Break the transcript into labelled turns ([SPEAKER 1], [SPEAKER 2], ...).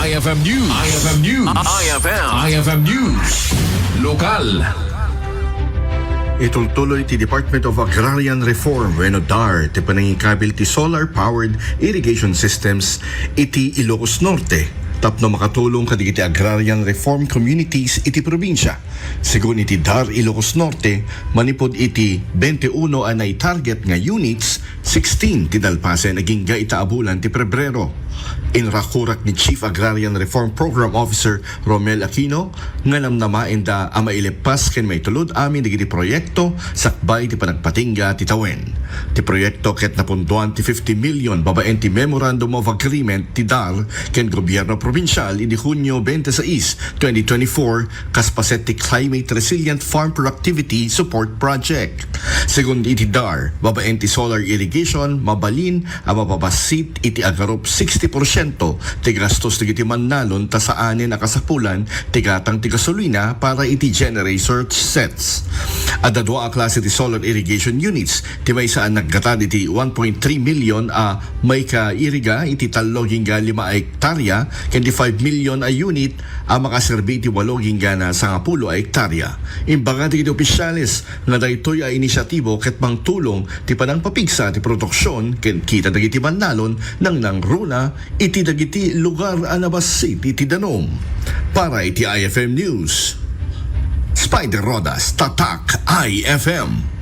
[SPEAKER 1] IFM News. IFM News. IFM News. Lokal.
[SPEAKER 2] Itultuloy ti Department of Agrarian Reform wenno DAR ti panangikabil ti solar-powered irrigation systems iti Ilocos Norte. Tapno makatulong kadigiti agrarian reform communities iti probinsya. Sigun iti DAR Ilocos Norte, manipod iti 21 anay target nga units, 16 ti dalpase naging gaitaabulan ti Pebrero. Inrakurak ni Chief Agrarian Reform Program Officer Romel Aquino nga namnamain da amailipas ken may tulod amin digiti proyekto sakbay ti panagpatingga ti tawen. Ti proyekto ket napunduan ti 50 million babaen ti Memorandum of Agreement ti DAR ken gobyerno probinsyal idi Hunyo 26, 2024 kaspaset ti Climate Resilient Farm Productivity Support Project. Según iti DAR, babaen ti solar irrigation mabalin a mapabasit iti agarop 60% ti gastos ti mannalon ta saanen a kasapulan ti gatang ti gasolina para iti generator sets. Adda dua a klase ti solar irrigation units ti may saan naggatad iti 1.3 million a may ka-iriga iti 3.5 hektarya ken ti 5 million a unit a makaserbi iti 8 na 10 hektarya. Imbaga ti opisyalis nga daytoy a inisyatibo ket mangtulong ti panangpapigsa ti produksyon ken kita dagiti mannalon nang nangruna iti dagiti lugar a nabasit iti danom. Para iti IFM News, Spider Rodas, Tatak IFM.